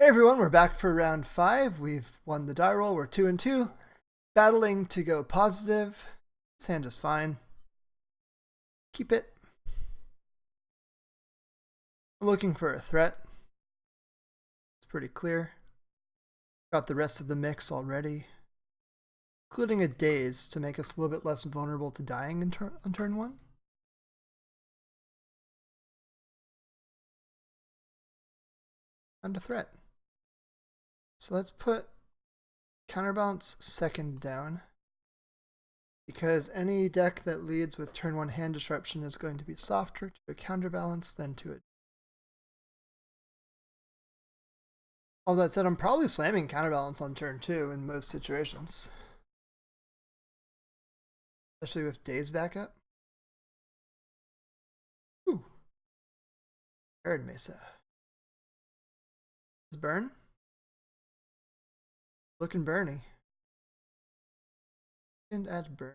Hey everyone, we're back for round 5. We've won the die roll. We're 2-2. Battling to go positive. This hand is fine. Keep it. I'm looking for a threat. It's pretty clear. Got the rest of the mix already, including a Daze to make us a little bit less vulnerable to dying on turn 1. And a threat. So let's put Counterbalance second down, because any deck that leads with turn 1 hand disruption is going to be softer to a Counterbalance than to a... All that said, I'm probably slamming Counterbalance on turn 2 in most situations, especially with Daze backup. Ooh. Arid Mesa. Does burn? Looking burny. And add burn.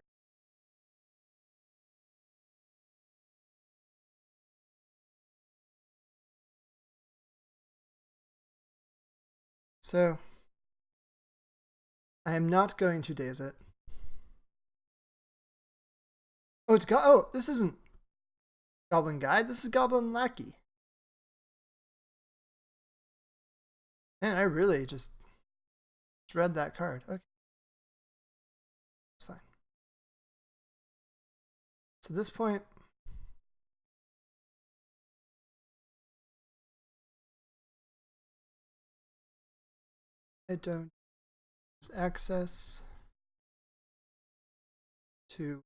So, I am not going to Daze it. Oh, it's oh, this isn't Goblin Guide. This is Goblin Lackey. Man, I really just read that card. Okay. It's fine. So at this point, I don't use access to...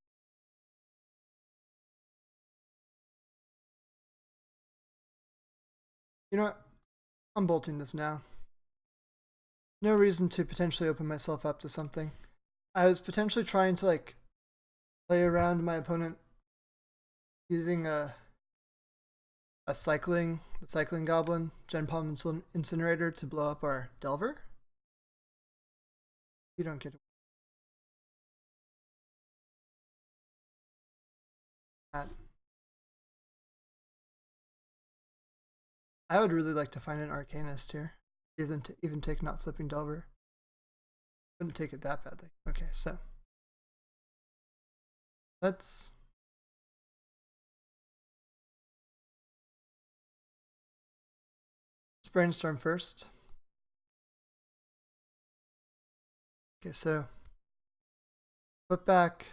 You know what? I'm bolting this now. No reason to potentially open myself up to something. I was potentially trying to play around my opponent using the cycling goblin, Gen Palm Incinerator to blow up our Delver. You don't get that. I would really like to find an Arcanist here, even take not flipping Delver. Wouldn't take it that badly. Okay, so let's Brainstorm first. Okay, so put back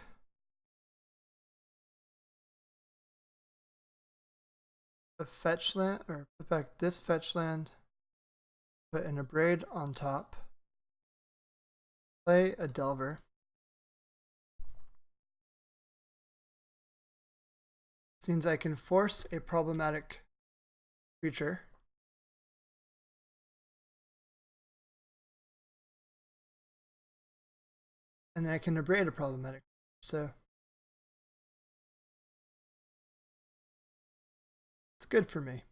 a fetch land, or put back this fetch land, put an Abrade on top, play a Delver. This means I can force a problematic creature. And then I can Abrade a problematic. So it's good for me.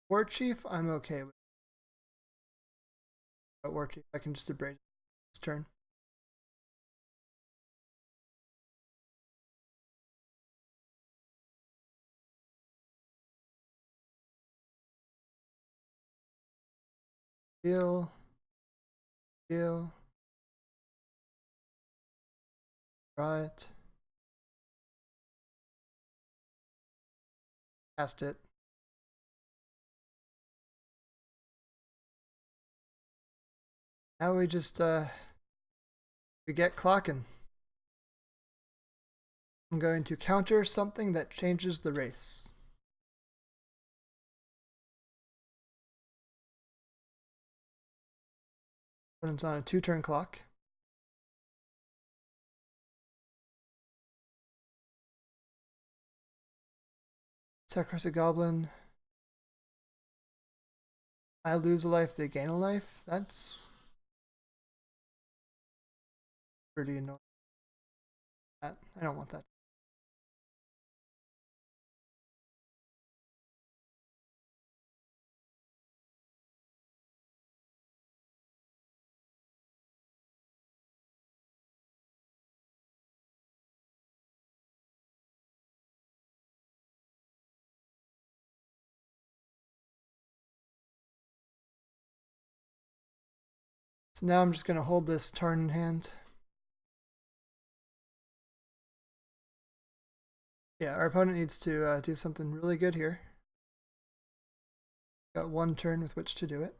War Chief, I'm okay with. But War Chief, I can just Abrade this turn. Heal. Draw it. Cast it. Now we just we get clocking. I'm going to counter something that changes the race. When it's on a 2-turn clock. Sacrifice a goblin. I lose a life, they gain a life. That's pretty annoying. I don't want that. So now I'm just going to hold this Tarn in hand. Yeah, our opponent needs to do something really good here. Got one turn with which to do it.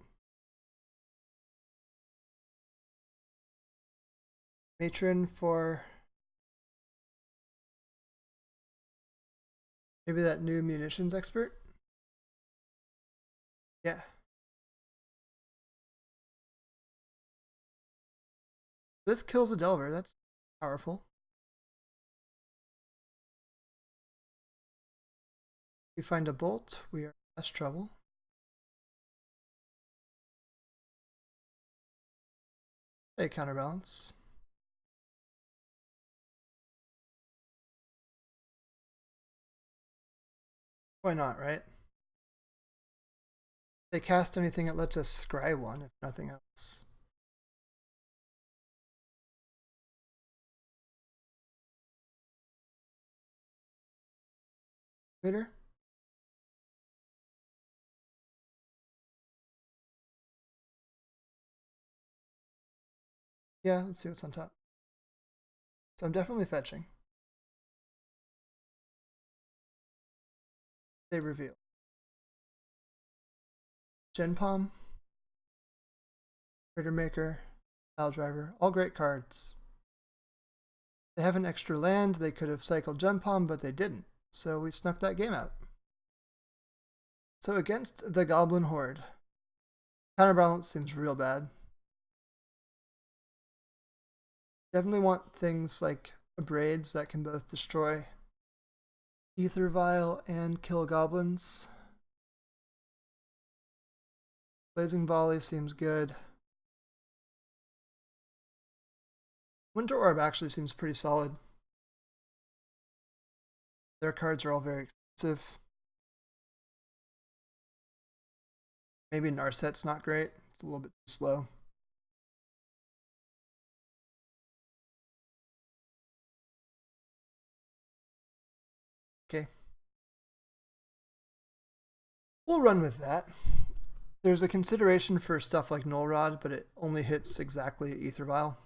Matron for maybe that new munitions expert. Yeah. This kills a Delver. That's powerful. We find a bolt. We are in less trouble. Hey, Counterbalance. Why not, right? They cast anything that lets us scry one, if nothing else. Later. Yeah, let's see what's on top. So I'm definitely fetching. They reveal. Gen Palm, Critter Maker, Pile Driver, all great cards. They have an extra land. They could have cycled Gen Palm, but they didn't. So we snuck that game out. So against the Goblin Horde, Counterbalance seems real bad. Definitely want things like Abrades that can both destroy Ether Vial and kill goblins. Blazing Volley seems good. Winter Orb actually seems pretty solid. Their cards are all very expensive. Maybe Narset's not great. It's a little bit too slow. Okay. We'll run with that. There's a consideration for stuff like Null Rod, but it only hits exactly Ether Vial.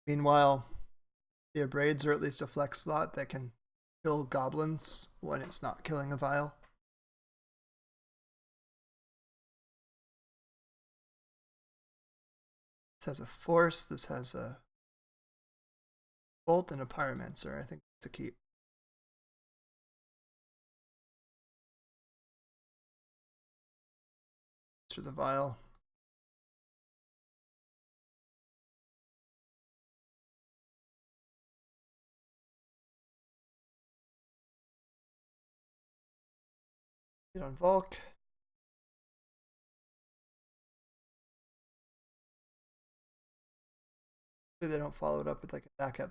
Meanwhile, the Abrades are at least a flex slot that can kill goblins when it's not killing a Vial. This has a Force, this has a Bolt and a Pyromancer. I think it's a keep. For the Vial. Hit on Volk. They don't follow it up with like a backup.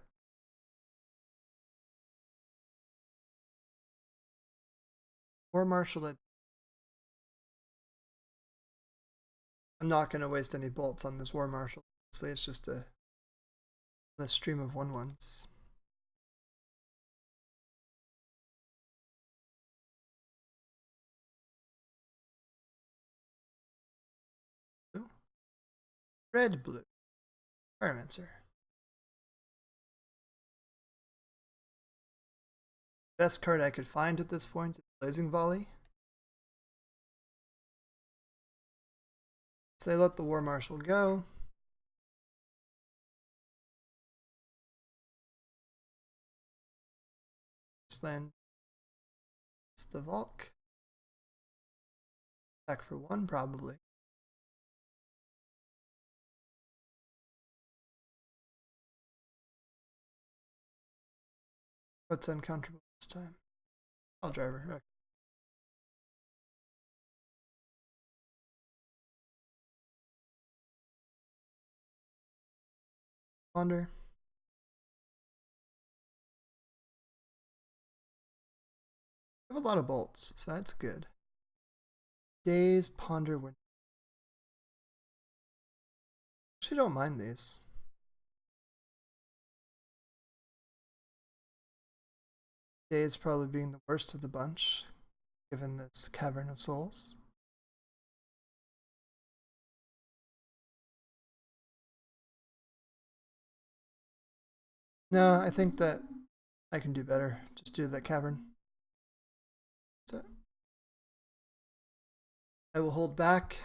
War Marshal it. I'm not going to waste any bolts on this War Marshal. Honestly, it's just a stream of 1/1s. Ooh. Red, blue. Pyromancer. Best card I could find at this point is Blazing Volley. So they let the War Marshal go. Wasteland. It's the Volk. Back for 1, probably. What's uncomfortable this time? I'll driver. Okay. Ponder. I have a lot of bolts, so that's good. Daze, Ponder, Winter. Actually, don't mind these. Daze probably being the worst of the bunch, given this Cavern of Souls. No, I think that I can do better. Just do that cavern. So I will hold back.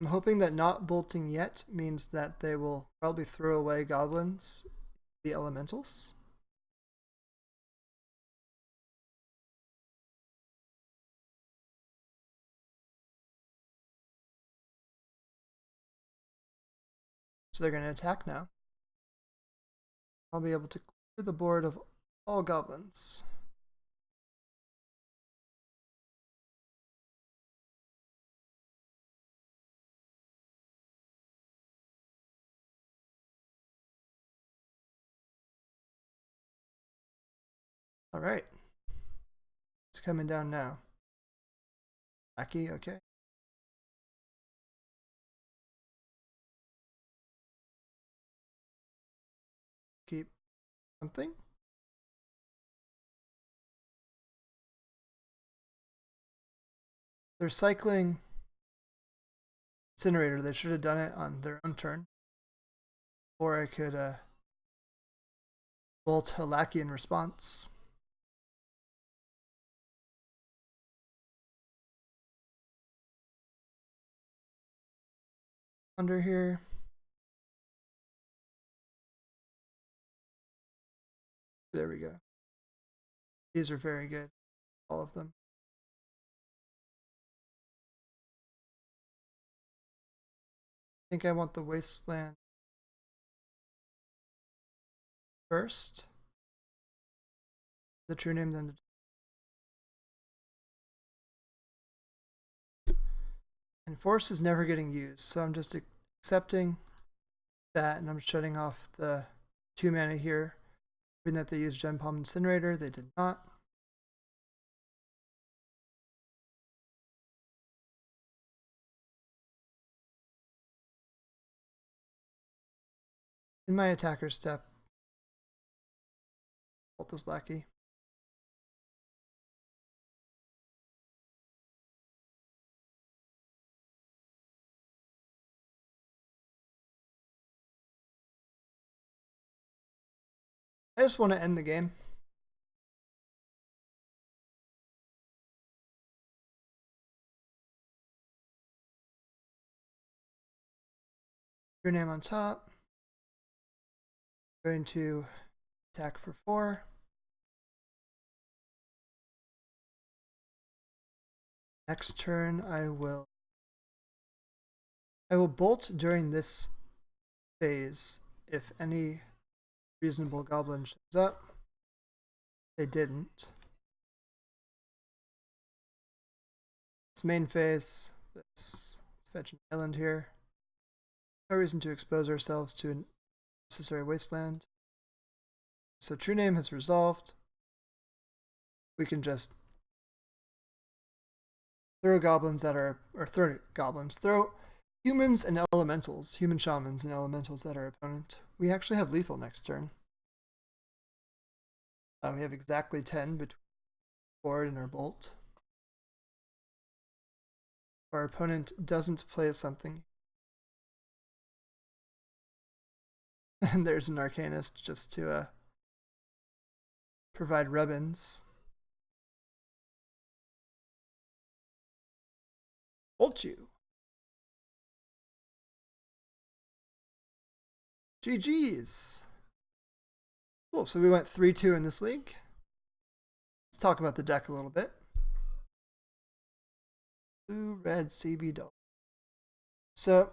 I'm hoping that not bolting yet means that they will probably throw away goblins, the elementals. So they're going to attack now. I'll be able to clear the board of all goblins. All right. It's coming down now. Aki, okay. Keep something. They're cycling Incinerator. They should have done it on their own turn. Or I could bolt Halaki in response. Under here. There we go. These are very good. All of them. I think I want the Wasteland first. The True-Name, then the... And Force is never getting used, so I'm just accepting that, and I'm shutting off the 2 mana here. Given that they used Gem Palm Incinerator, they did not. In my attacker step, bolt this lackey. I just want to end the game. True-Name on top. Going to attack for 4. Next turn, I will bolt during this phase if any reasonable goblin shows up. They didn't. It's main phase. Let's fetch an island here. No reason to expose ourselves to an necessary wasteland. So True-Name has resolved. We can just throw goblins that are, or throw humans and elementals, human shamans and elementals that are opponent. We actually have lethal next turn. We have exactly 10 between board and our bolt. Our opponent doesn't play something. And there's an Arcanist just to provide rubbins. Bolt you. GG's. Cool, so we went 3-2 in this league. Let's talk about the deck a little bit. Blue, red, CB double. So,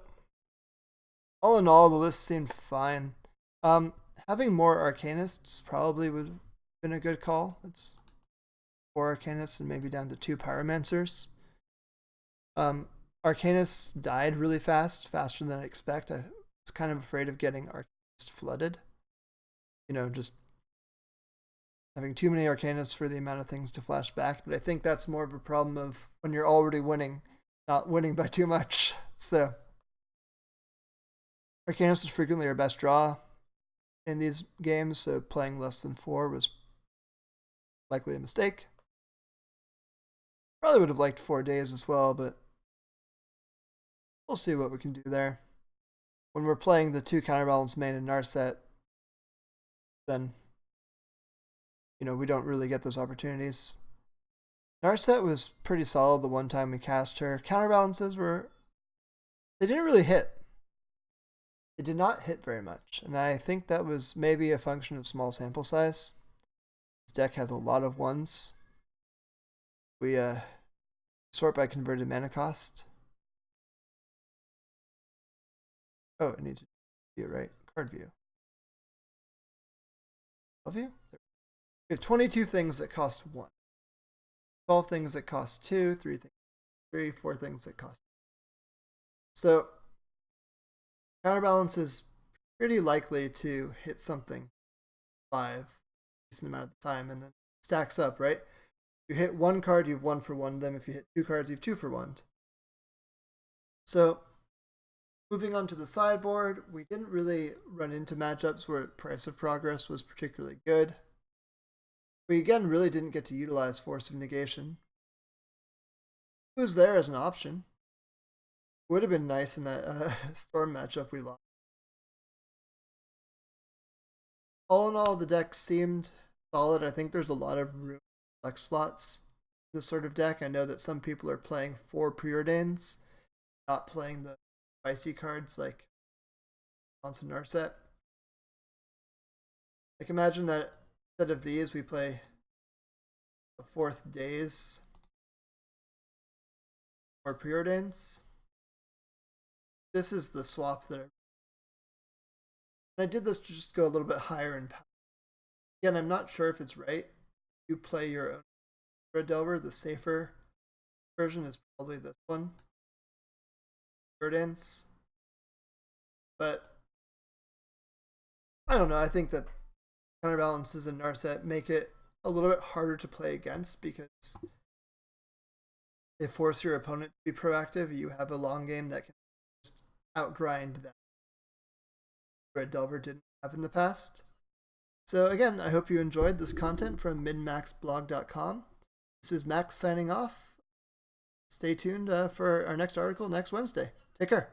all in all, the list seemed fine. Having more Arcanists probably would have been a good call. It's 4 Arcanists and maybe down to 2 Pyromancers. Arcanists died really fast, faster than I expect. I was kind of afraid of getting Arcanist flooded. You know, just having too many Arcanists for the amount of things to flash back. But I think that's more of a problem of when you're already winning, not winning by too much. So Arcanist is frequently our best draw in these games, so playing less than 4 was likely a mistake. Probably would have liked 4 Daze as well, but we'll see what we can do there. When we're playing the 2 Counterbalance main and Narset, then, you know, we don't really get those opportunities. Narset was pretty solid the one time we cast her. Counterbalances they didn't really hit. They did not hit very much, and I think that was maybe a function of small sample size. This deck has a lot of ones. We sort by converted mana cost. Oh, I need to view it right. Card view. View? We have 22 things that cost 1. 12 things that cost 2, 3 things 3, 4 things that cost 2. So Counterbalance is pretty likely to hit something 5 a decent amount of the time, and then stacks up, right? If you hit 1 card, you have 1 for 1 of them. If you hit 2 cards, you have 2 for 1. So moving on to the sideboard, we didn't really run into matchups where Price of Progress was particularly good. We again really didn't get to utilize Force of Negation. It was there as an option. Would have been nice in that Storm matchup we lost. All in all, the deck seemed solid. I think there's a lot of room flex slots in this sort of deck. I know that some people are playing 4 Preordains, not playing the spicy cards like Johnson Narset. Like, imagine that instead of these, we play the 4th Daze or Preordains. This is the swap that I did this to just go a little bit higher in power. Again, I'm not sure if it's right. You play your own Red Delver. The safer version is probably this one. Preordains. But I don't know. I think that counterbalances and Narset make it a little bit harder to play against because they force your opponent to be proactive. You have a long game that can just outgrind that Red Delver didn't have in the past. So again, I hope you enjoyed this content from minmaxblog.com. This is Max signing off. Stay tuned for our next article next Wednesday. Take care.